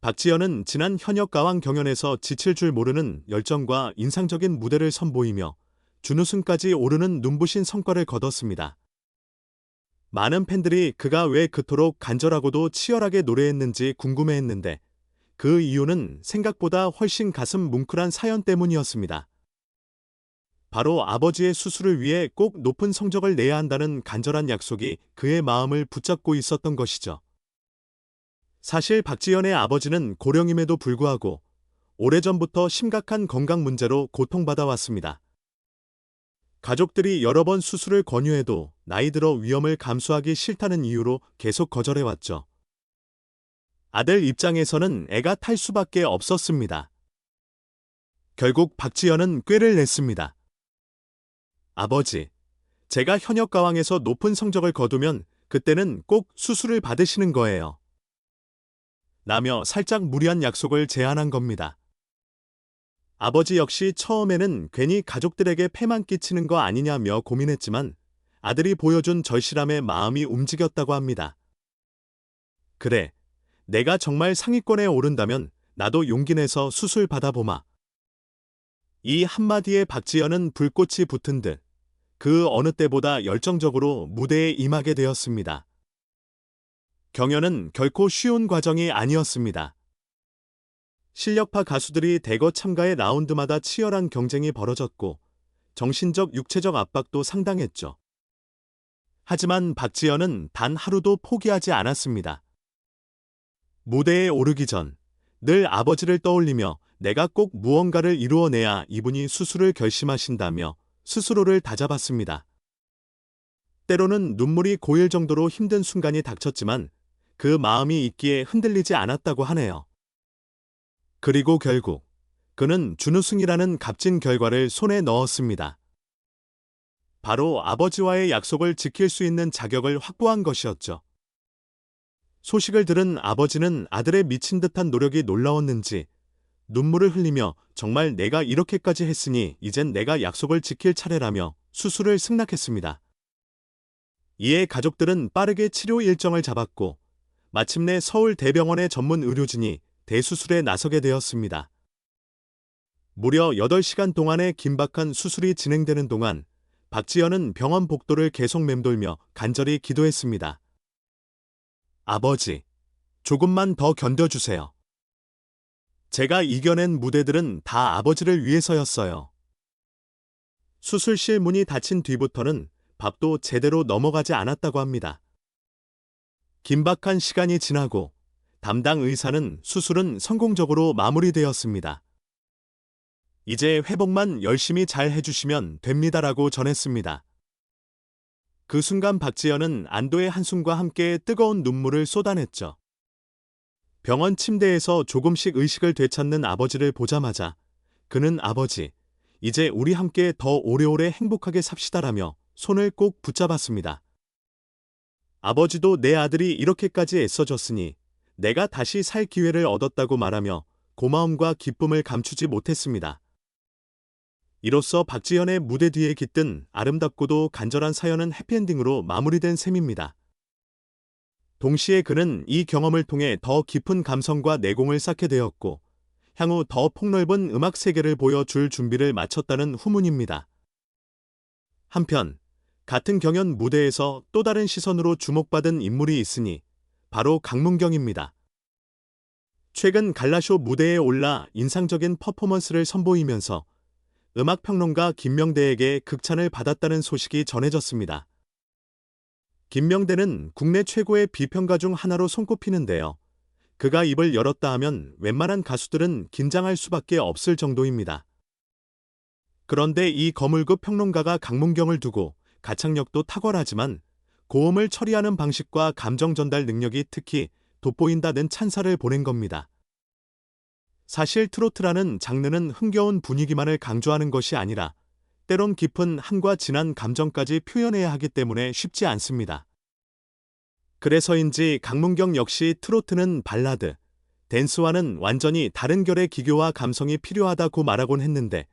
박지현은 지난 현역가왕 경연에서 지칠 줄 모르는 열정과 인상적인 무대를 선보이며 준우승까지 오르는 눈부신 성과를 거뒀습니다. 많은 팬들이 그가 왜 그토록 간절하고도 치열하게 노래했는지 궁금해했는데 그 이유는 생각보다 훨씬 가슴 뭉클한 사연 때문이었습니다. 바로 아버지의 수술을 위해 꼭 높은 성적을 내야 한다는 간절한 약속이 그의 마음을 붙잡고 있었던 것이죠. 사실 박지현의 아버지는 고령임에도 불구하고 오래전부터 심각한 건강 문제로 고통받아 왔습니다. 가족들이 여러 번 수술을 권유해도 나이 들어 위험을 감수하기 싫다는 이유로 계속 거절해왔죠. 아들 입장에서는 애가 탈 수밖에 없었습니다. 결국 박지현은 꾀를 냈습니다. 아버지, 제가 현역가왕에서 높은 성적을 거두면 그때는 꼭 수술을 받으시는 거예요. 라며 살짝 무리한 약속을 제안한 겁니다. 아버지 역시 처음에는 괜히 가족들에게 폐만 끼치는 거 아니냐며 고민했지만 아들이 보여준 절실함에 마음이 움직였다고 합니다. 그래, 내가 정말 상위권에 오른다면 나도 용기 내서 수술 받아보마. 이 한마디에 박지현은 불꽃이 붙은 듯 그 어느 때보다 열정적으로 무대에 임하게 되었습니다. 경연은 결코 쉬운 과정이 아니었습니다. 실력파 가수들이 대거 참가해 라운드마다 치열한 경쟁이 벌어졌고 정신적, 육체적 압박도 상당했죠. 하지만 박지현은 단 하루도 포기하지 않았습니다. 무대에 오르기 전 늘 아버지를 떠올리며 내가 꼭 무언가를 이루어내야 이분이 수술을 결심하신다며 스스로를 다잡았습니다. 때로는 눈물이 고일 정도로 힘든 순간이 닥쳤지만 그 마음이 있기에 흔들리지 않았다고 하네요. 그리고 결국 그는 준우승이라는 값진 결과를 손에 넣었습니다. 바로 아버지와의 약속을 지킬 수 있는 자격을 확보한 것이었죠. 소식을 들은 아버지는 아들의 미친 듯한 노력이 놀라웠는지 눈물을 흘리며 정말 내가 이렇게까지 했으니 이젠 내가 약속을 지킬 차례라며 수술을 승낙했습니다. 이에 가족들은 빠르게 치료 일정을 잡았고 마침내 서울대병원의 전문 의료진이 대수술에 나서게 되었습니다. 무려 8시간 동안의 긴박한 수술이 진행되는 동안 박지현은 병원 복도를 계속 맴돌며 간절히 기도했습니다. 아버지, 조금만 더 견뎌주세요. 제가 이겨낸 무대들은 다 아버지를 위해서였어요. 수술실 문이 닫힌 뒤부터는 밥도 제대로 넘어가지 않았다고 합니다. 긴박한 시간이 지나고 담당 의사는 수술은 성공적으로 마무리되었습니다. 이제 회복만 열심히 잘 해주시면 됩니다라고 전했습니다. 그 순간 박지현은 안도의 한숨과 함께 뜨거운 눈물을 쏟아냈죠. 병원 침대에서 조금씩 의식을 되찾는 아버지를 보자마자 그는 아버지, 이제 우리 함께 더 오래오래 행복하게 삽시다라며 손을 꼭 붙잡았습니다. 아버지도 내 아들이 이렇게까지 애써줬으니 내가 다시 살 기회를 얻었다고 말하며 고마움과 기쁨을 감추지 못했습니다. 이로써 박지현의 무대 뒤에 깃든 아름답고도 간절한 사연은 해피엔딩으로 마무리된 셈입니다. 동시에 그는 이 경험을 통해 더 깊은 감성과 내공을 쌓게 되었고 향후 더 폭넓은 음악 세계를 보여줄 준비를 마쳤다는 후문입니다. 한편 같은 경연 무대에서 또 다른 시선으로 주목받은 인물이 있으니 바로 강문경입니다. 최근 갈라쇼 무대에 올라 인상적인 퍼포먼스를 선보이면서 음악평론가 김명대에게 극찬을 받았다는 소식이 전해졌습니다. 김명대는 국내 최고의 비평가 중 하나로 손꼽히는데요. 그가 입을 열었다 하면 웬만한 가수들은 긴장할 수밖에 없을 정도입니다. 그런데 이 거물급 평론가가 강문경을 두고 가창력도 탁월하지만 고음을 처리하는 방식과 감정 전달 능력이 특히 돋보인다는 찬사를 보낸 겁니다. 사실 트로트라는 장르는 흥겨운 분위기만을 강조하는 것이 아니라 때론 깊은 한과 진한 감정까지 표현해야 하기 때문에 쉽지 않습니다. 그래서인지 강문경 역시 트로트는 발라드, 댄스와는 완전히 다른 결의 기교와 감성이 필요하다고 말하곤 했는데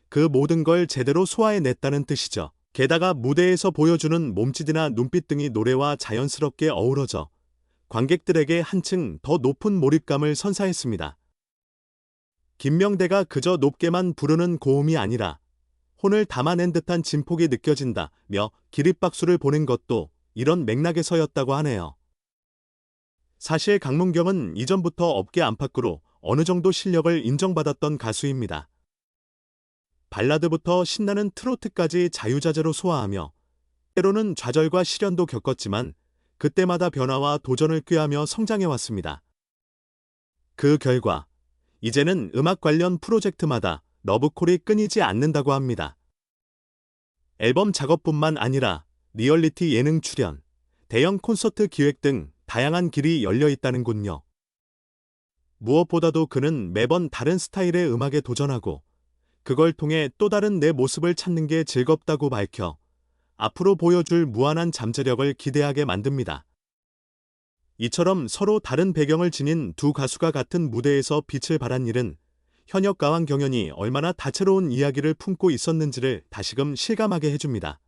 그 모든 걸 제대로 소화해냈다는 뜻이죠. 게다가 무대에서 보여주는 몸짓이나 눈빛 등이 노래와 자연스럽게 어우러져 관객들에게 한층 더 높은 몰입감을 선사했습니다. 김명대가 그저 높게만 부르는 고음이 아니라 혼을 담아낸 듯한 진폭이 느껴진다며 기립박수를 보낸 것도 이런 맥락에서였다고 하네요. 사실 강문경은 이전부터 업계 안팎으로 어느 정도 실력을 인정받았던 가수입니다. 발라드부터 신나는 트로트까지 자유자재로 소화하며 때로는 좌절과 시련도 겪었지만 그때마다 변화와 도전을 꾀하며 성장해왔습니다. 그 결과 이제는 음악 관련 프로젝트마다 러브콜이 끊이지 않는다고 합니다. 앨범 작업뿐만 아니라 리얼리티 예능 출연, 대형 콘서트 기획 등 다양한 길이 열려 있다는군요. 무엇보다도 그는 매번 다른 스타일의 음악에 도전하고 그걸 통해 또 다른 내 모습을 찾는 게 즐겁다고 밝혀 앞으로 보여줄 무한한 잠재력을 기대하게 만듭니다. 이처럼 서로 다른 배경을 지닌 두 가수가 같은 무대에서 빛을 발한 일은 현역 가왕 경연이 얼마나 다채로운 이야기를 품고 있었는지를 다시금 실감하게 해줍니다.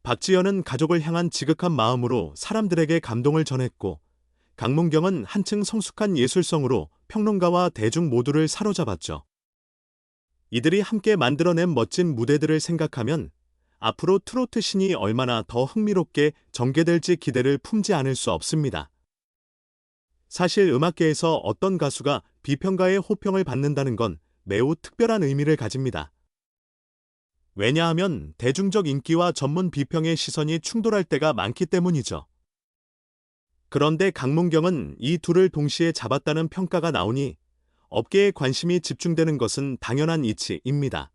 박지현은 가족을 향한 지극한 마음으로 사람들에게 감동을 전했고 강문경은 한층 성숙한 예술성으로 평론가와 대중 모두를 사로잡았죠. 이들이 함께 만들어낸 멋진 무대들을 생각하면 앞으로 트로트 신이 얼마나 더 흥미롭게 전개될지 기대를 품지 않을 수 없습니다. 사실 음악계에서 어떤 가수가 비평가의 호평을 받는다는 건 매우 특별한 의미를 가집니다. 왜냐하면 대중적 인기와 전문 비평의 시선이 충돌할 때가 많기 때문이죠. 그런데 강문경은 이 둘을 동시에 잡았다는 평가가 나오니 업계에 관심이 집중되는 것은 당연한 이치입니다.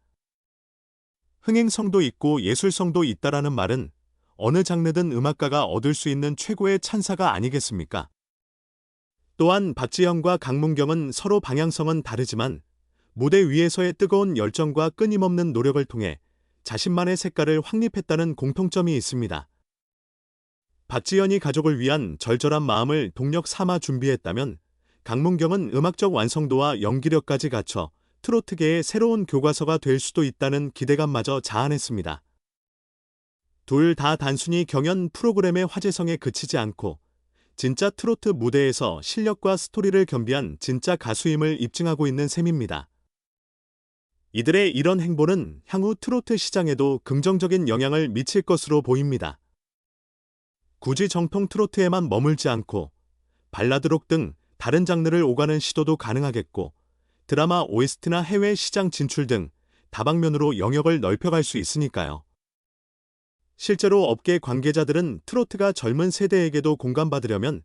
흥행성도 있고 예술성도 있다라는 말은 어느 장르든 음악가가 얻을 수 있는 최고의 찬사가 아니겠습니까? 또한 박지현과 강문경은 서로 방향성은 다르지만 무대 위에서의 뜨거운 열정과 끊임없는 노력을 통해 자신만의 색깔을 확립했다는 공통점이 있습니다. 박지현이 가족을 위한 절절한 마음을 동력 삼아 준비했다면 강문경은 음악적 완성도와 연기력까지 갖춰 트로트계의 새로운 교과서가 될 수도 있다는 기대감마저 자아냈습니다. 둘 다 단순히 경연 프로그램의 화제성에 그치지 않고 진짜 트로트 무대에서 실력과 스토리를 겸비한 진짜 가수임을 입증하고 있는 셈입니다. 이들의 이런 행보는 향후 트로트 시장에도 긍정적인 영향을 미칠 것으로 보입니다. 굳이 정통 트로트에만 머물지 않고 발라드록 등 다른 장르를 오가는 시도도 가능하겠고 드라마 OST나 해외 시장 진출 등 다방면으로 영역을 넓혀갈 수 있으니까요. 실제로 업계 관계자들은 트로트가 젊은 세대에게도 공감받으려면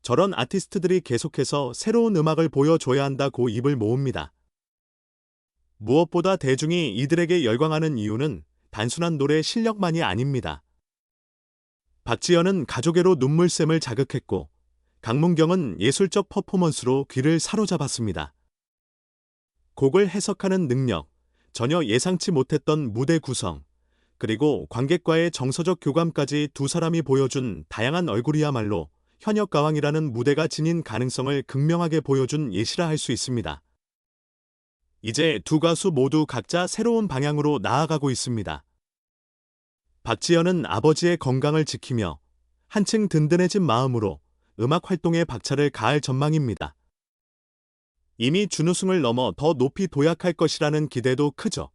저런 아티스트들이 계속해서 새로운 음악을 보여줘야 한다고 입을 모읍니다. 무엇보다 대중이 이들에게 열광하는 이유는 단순한 노래 실력만이 아닙니다. 박지현은 가족애로 눈물샘을 자극했고 강문경은 예술적 퍼포먼스로 귀를 사로잡았습니다. 곡을 해석하는 능력, 전혀 예상치 못했던 무대 구성, 그리고 관객과의 정서적 교감까지 두 사람이 보여준 다양한 얼굴이야말로 현역 가왕이라는 무대가 지닌 가능성을 극명하게 보여준 예시라 할 수 있습니다. 이제 두 가수 모두 각자 새로운 방향으로 나아가고 있습니다. 박지현은 아버지의 건강을 지키며 한층 든든해진 마음으로 음악 활동에 박차를 가할 전망입니다. 이미 준우승을 넘어 더 높이 도약할 것이라는 기대도 크죠.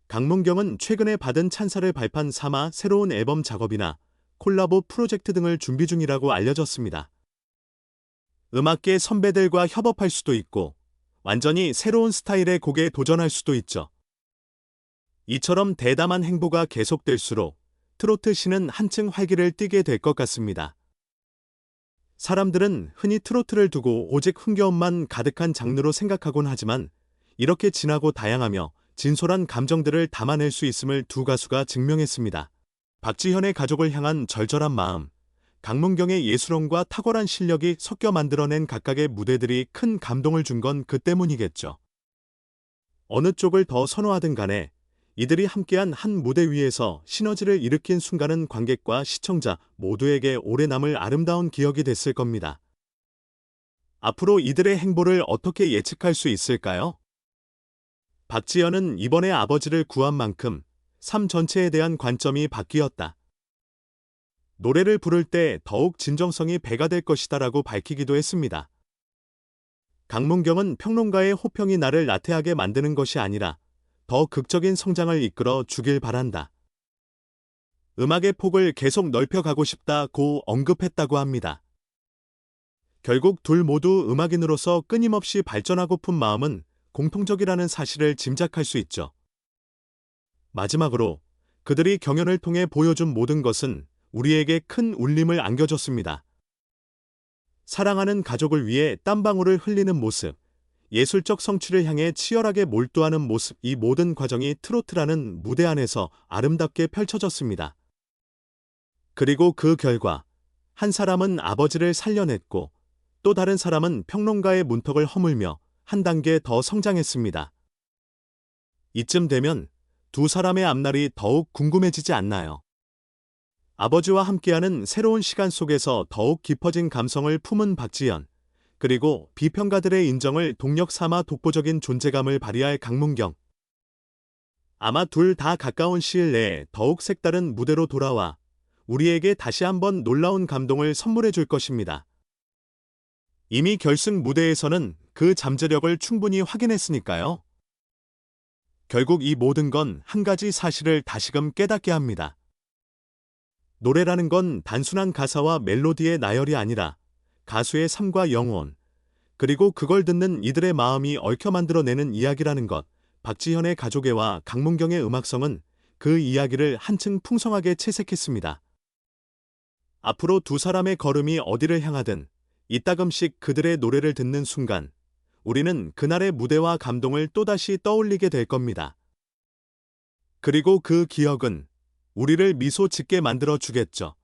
강문경은 최근에 받은 찬사를 발판 삼아 새로운 앨범 작업이나 콜라보 프로젝트 등을 준비 중이라고 알려졌습니다. 음악계 선배들과 협업할 수도 있고 완전히 새로운 스타일의 곡에 도전할 수도 있죠. 이처럼 대담한 행보가 계속될수록 트로트 씬은 한층 활기를 띠게 될 것 같습니다. 사람들은 흔히 트로트를 두고 오직 흥겨움만 가득한 장르로 생각하곤 하지만 이렇게 진하고 다양하며 진솔한 감정들을 담아낼 수 있음을 두 가수가 증명했습니다. 박지현의 가족을 향한 절절한 마음, 강문경의 예술원과 탁월한 실력이 섞여 만들어낸 각각의 무대들이 큰 감동을 준 건 그 때문이겠죠. 어느 쪽을 더 선호하든 간에 이들이 함께한 한 무대 위에서 시너지를 일으킨 순간은 관객과 시청자 모두에게 오래 남을 아름다운 기억이 됐을 겁니다. 앞으로 이들의 행보를 어떻게 예측할 수 있을까요? 박지현은 이번에 아버지를 구한 만큼 삶 전체에 대한 관점이 바뀌었다. 노래를 부를 때 더욱 진정성이 배가 될 것이다라고 밝히기도 했습니다. 강문경은 평론가의 호평이 나를 나태하게 만드는 것이 아니라 더 극적인 성장을 이끌어 주길 바란다. 음악의 폭을 계속 넓혀가고 싶다고 언급했다고 합니다. 결국 둘 모두 음악인으로서 끊임없이 발전하고픈 마음은 공통적이라는 사실을 짐작할 수 있죠. 마지막으로 그들이 경연을 통해 보여준 모든 것은 우리에게 큰 울림을 안겨줬습니다. 사랑하는 가족을 위해 땀방울을 흘리는 모습, 예술적 성취를 향해 치열하게 몰두하는 모습, 이 모든 과정이 트로트라는 무대 안에서 아름답게 펼쳐졌습니다. 그리고 그 결과 한 사람은 아버지를 살려냈고 또 다른 사람은 평론가의 문턱을 허물며 한 단계 더 성장했습니다. 이쯤 되면 두 사람의 앞날이 더욱 궁금해지지 않나요? 아버지와 함께하는 새로운 시간 속에서 더욱 깊어진 감성을 품은 박지현, 그리고 비평가들의 인정을 동력 삼아 독보적인 존재감을 발휘할 강문경. 아마 둘 다 가까운 시일 내에 더욱 색다른 무대로 돌아와 우리에게 다시 한번 놀라운 감동을 선물해 줄 것입니다. 이미 결승 무대에서는 그 잠재력을 충분히 확인했으니까요. 결국 이 모든 건 한 가지 사실을 다시금 깨닫게 합니다. 노래라는 건 단순한 가사와 멜로디의 나열이 아니라 가수의 삶과 영혼, 그리고 그걸 듣는 이들의 마음이 얽혀 만들어내는 이야기라는 것. 박지현의 가족애와 강문경의 음악성은 그 이야기를 한층 풍성하게 채색했습니다. 앞으로 두 사람의 걸음이 어디를 향하든 이따금씩 그들의 노래를 듣는 순간 우리는 그날의 무대와 감동을 또다시 떠올리게 될 겁니다. 그리고 그 기억은 우리를 미소 짓게 만들어 주겠죠.